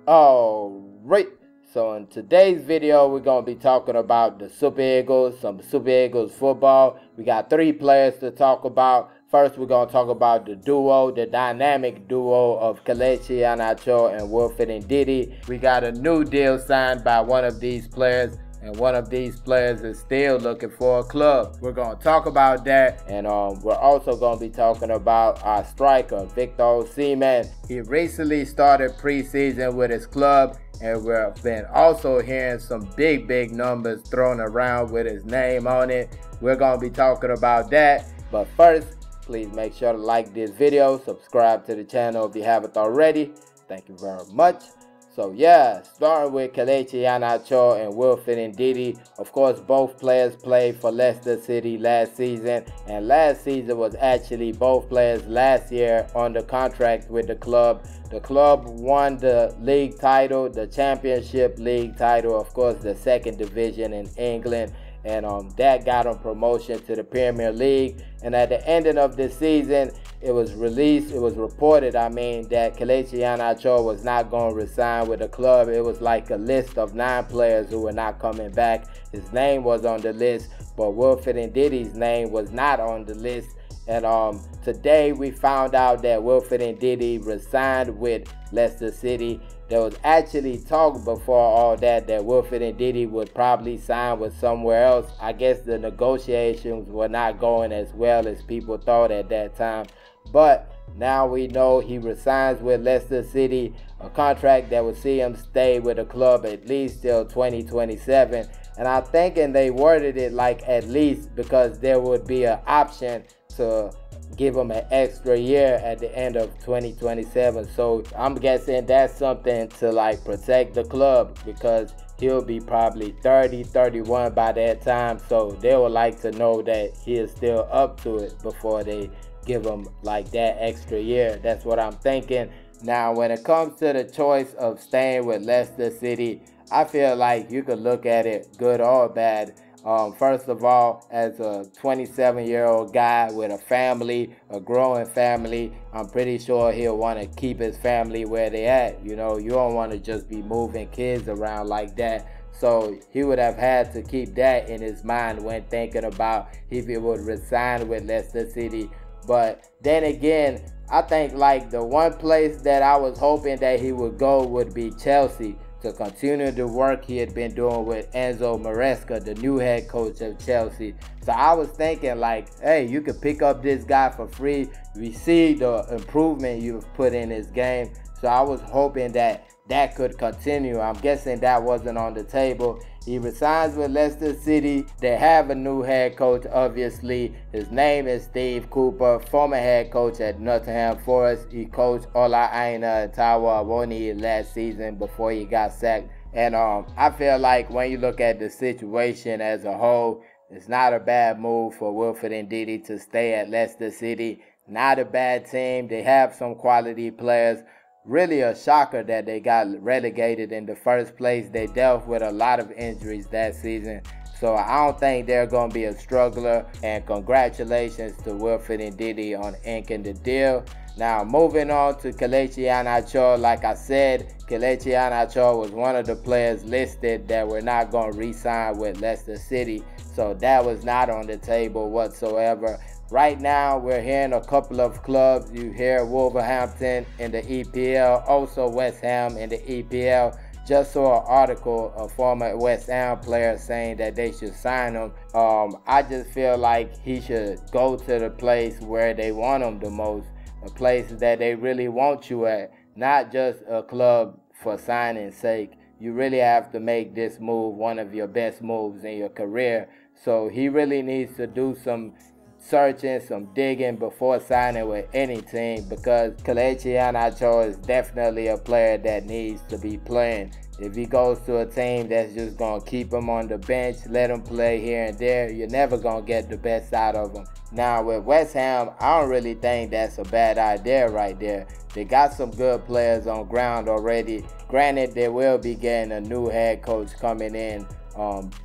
Alright, so in today's video, we're going to be talking about the Super Eagles, some Super Eagles football. We got 3 players to talk about. First, we're going to talk about the duo, the dynamic duo of Kelechi and Wilfred Ndidi. We got a new deal signed by one of these players, and one of these players is still looking for a club. We're going to talk about that, and we're also going to be talking about our striker, Victor Osimhen. He recently started preseason with his club, and we've been also hearing some big numbers thrown around with his name on it. We're going to be talking about that, but first, please make sure to like this video, subscribe to the channel if you haven't already. Thank you very much. So yeah, starting with Kelechi Iheanacho and Wilfred Ndidi. Of course, both players played for Leicester City last season, and last season was actually both players last year under contract with the club. The club won the league title, the Championship League title, of course the second division in England, and that got them promotion to the Premier League. And at the ending of this season, it was reported, that Kelechi Iheanacho was not going to resign with the club. It was like a list of 9 players who were not coming back. His name was on the list, but Wilfred Ndidi's name was not on the list. And today we found out that Wilfred Ndidi resigned with Leicester City. There was actually talk before all that Wilfred Ndidi would probably sign with somewhere else. I guess the negotiations were not going as well as people thought at that time. But now we know he resigns with Leicester City, a contract that will see him stay with the club at least till 2027. And I'm thinking they worded it like at least because there would be an option to give him an extra year at the end of 2027. So I'm guessing that's something to like protect the club, because he'll be probably 30, 31 by that time. So they would like to know that he is still up to it before they give him like that extra year. That's what I'm thinking. Now, when it comes to the choice of staying with Leicester City, I feel like you could look at it good or bad. First of all, as a 27-year-old guy with a family, a growing family, I'm pretty sure he'll want to keep his family where they at. You know, you don't want to just be moving kids around like that. So he would have had to keep that in his mind when thinking about if he would resign with Leicester City. But then again, I think like the one place that I was hoping that he would go would be Chelsea, to continue the work he had been doing with Enzo Maresca, the new head coach of Chelsea. So I was thinking like, hey, you could pick up this guy for free. We see the improvement you've put in his game. So I was hoping that that could continue. I'm guessing that wasn't on the table. He resigns with Leicester City. They have a new head coach, obviously. His name is Steve Cooper, former head coach at Nottingham Forest. He coached Ola Aina and Tawa Awoni last season before he got sacked. And I feel like when you look at the situation as a whole, it's not a bad move for Wilfred Ndidi to stay at Leicester City. Not a bad team. They have some quality players. Really a shocker that they got relegated in the first place. They dealt with a lot of injuries that season. So I don't think they're going to be a struggler. And congratulations to Wilfred Ndidi on inking the deal. Now moving on to Kelechi Iheanacho. Like I said, Kelechi Iheanacho was one of the players listed that were not going to re-sign with Leicester City. So that was not on the table whatsoever. Right now, we're hearing a couple of clubs. You hear Wolverhampton in the EPL, also West Ham in the EPL. Just saw an article, a former West Ham player saying that they should sign him. I just feel like he should go to the place where they want him the most, a place that they really want you at, not just a club for signing's sake. You really have to make this move one of your best moves in your career. So he really needs to do some searching, some digging before signing with any team, because Kelechi Iheanacho is definitely a player that needs to be playing. If he goes to a team that's just going to keep him on the bench, let him play here and there, you're never going to get the best out of him. Now with West Ham, I don't really think that's a bad idea right there. They got some good players on ground already. Granted, they will be getting a new head coach coming in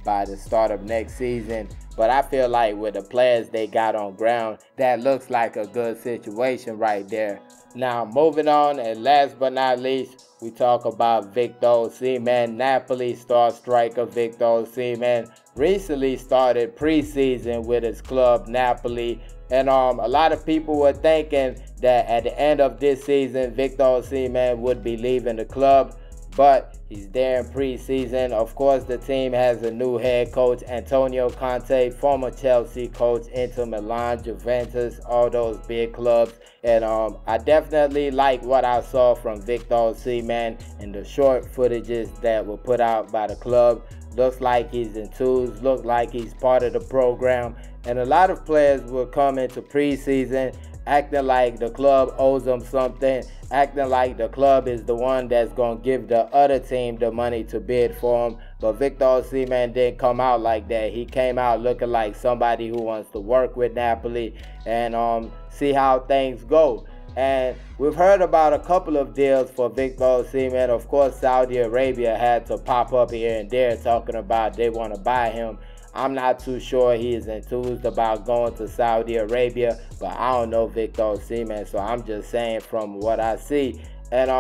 by the start of next season. But I feel like with the players they got on ground, that looks like a good situation right there. Now, moving on, and last but not least, we talk about Victor Osimhen. Napoli star striker Victor Osimhen recently started preseason with his club Napoli. And a lot of people were thinking that at the end of this season, Victor Osimhen would be leaving the club. But he's there in preseason. Of course, the team has a new head coach, Antonio Conte, former Chelsea coach, Inter Milan, Juventus, all those big clubs. And I definitely like what I saw from Victor Osimhen in the short footages that were put out by the club. Looks like he's enthused, looks like he's part of the program. And a lot of players will come into preseason acting like the club owes them something, acting like the club is the one that's going to give the other team the money to bid for him. But Victor Osimhen didn't come out like that. He came out looking like somebody who wants to work with Napoli and see how things go. And we've heard about a couple of deals for Victor Osimhen. Of course, Saudi Arabia had to pop up here and there talking about they want to buy him. I'm not too sure he is enthused about going to Saudi Arabia, but I don't know Victor Osimhen, so I'm just saying from what I see. And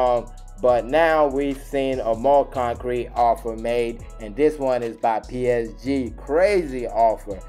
but now we've seen a more concrete offer made, and this one is by PSG. Crazy offer.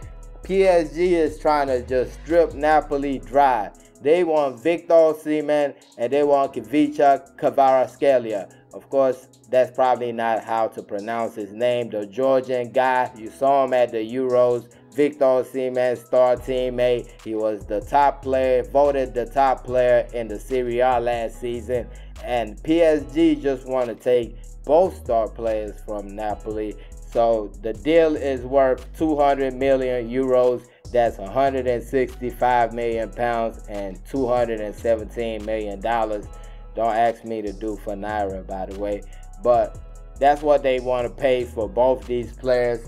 PSG is trying to just strip Napoli dry. They want Victor Seaman and they want Kelechi Kvaratskhelia. Of course, that's probably not how to pronounce his name. The Georgian guy, you saw him at the Euros. Victor Osimhen's star teammate. He was the top player, voted the top player in the Serie A last season. And PSG just want to take both star players from Napoli. So the deal is worth 200 million euros. That's 165 million pounds and $217 million. Don't ask me to do for Naira, by the way. But that's what they want to pay for both these players.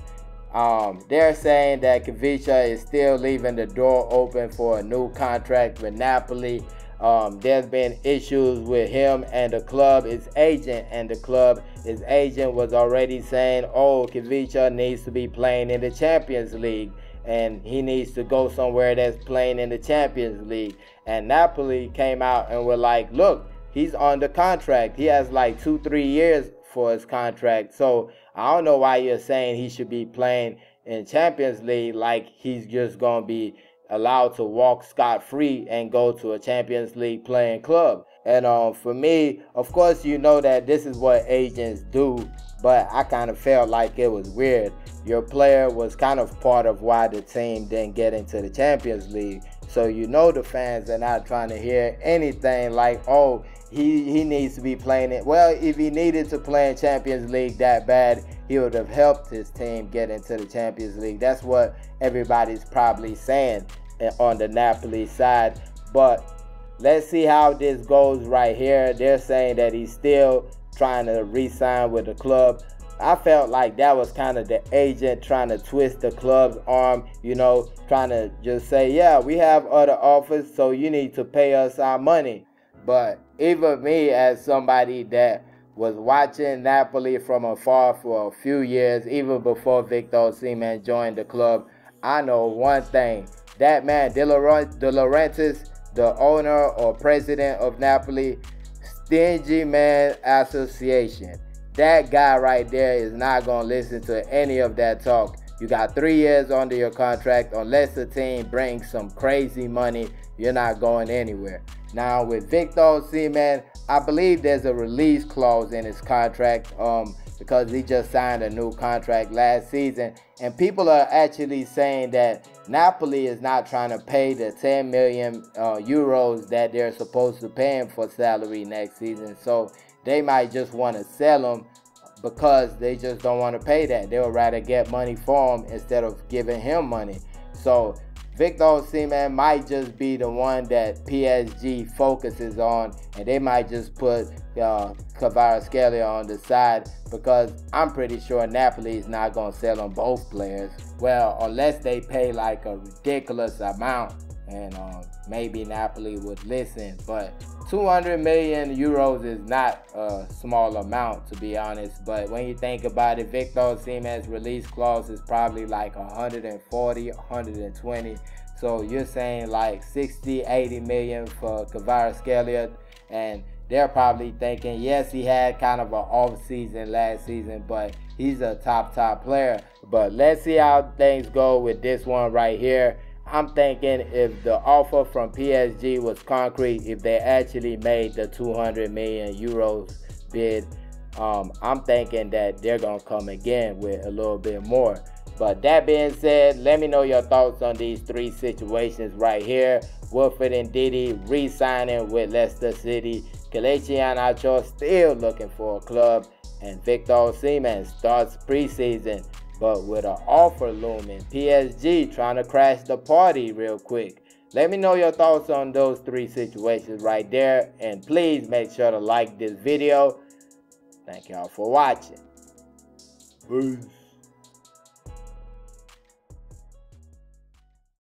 They're saying that Kelechi is still leaving the door open for a new contract with Napoli. There's been issues with him and the club, his agent, and the club. His agent was already saying, oh, Kelechi needs to be playing in the Champions League. And he needs to go somewhere that's playing in the Champions League. And Napoli came out and were like, look, he's on the contract. He has like 2-3 years for his contract. So I don't know why you're saying he should be playing in Champions League like he's just going to be allowed to walk scot-free and go to a Champions League playing club. And for me, of course, you know that this is what agents do, but I kind of felt like it was weird. Your player was kind of part of why the team didn't get into the Champions League. So you know the fans are not trying to hear anything like, oh, he needs to be playing it. Well, if he needed to play in Champions League that bad, he would have helped his team get into the Champions League. That's what everybody's probably saying on the Napoli side. But let's see how this goes right here. They're saying that he's still trying to re-sign with the club. I felt like that was kind of the agent trying to twist the club's arm, you know, trying to just say, yeah, we have other offers, so you need to pay us our money. But even me, as somebody that was watching Napoli from afar for a few years, even before Victor Osimhen joined the club, I know one thing. That man, De Laurentiis, the owner or president of Napoli, stingy man association. That guy right there is not going to listen to any of that talk. You got 3 years under your contract. Unless the team brings some crazy money, you're not going anywhere. Now, with Victor Osimhen, I believe there's a release clause in his contract because he just signed a new contract last season. And people are actually saying that Napoli is not trying to pay the 10 million euros that they're supposed to pay him for salary next season. So they might just want to sell him because they just don't want to pay that. They would rather get money for him instead of giving him money. So Victor Osimhen might just be the one that PSG focuses on, and they might just put Kvaratskhelia on the side because I'm pretty sure Napoli is not going to sell them both players. Well, unless they pay like a ridiculous amount. and maybe Napoli would listen. But 200 million euros is not a small amount, to be honest. But when you think about it, Victor Osimhen's release clause is probably like 140, 120. So you're saying like 60, 80 million for Kvaratskhelia, and they're probably thinking, yes, he had kind of an off season last season, but he's a top player. But let's see how things go with this one right here. I'm thinking if the offer from PSG was concrete, if they actually made the 200 million euros bid, I'm thinking that they're going to come again with a little bit more. But that being said, let me know your thoughts on these three situations right here. Wilfred Ndidi re-signing with Leicester City. Kelechi Iheanacho still looking for a club. And Victor Osimhen starts preseason, but with an offer looming. PSG trying to crash the party real quick. Let me know your thoughts on those three situations right there. And please make sure to like this video. Thank y'all for watching. Peace.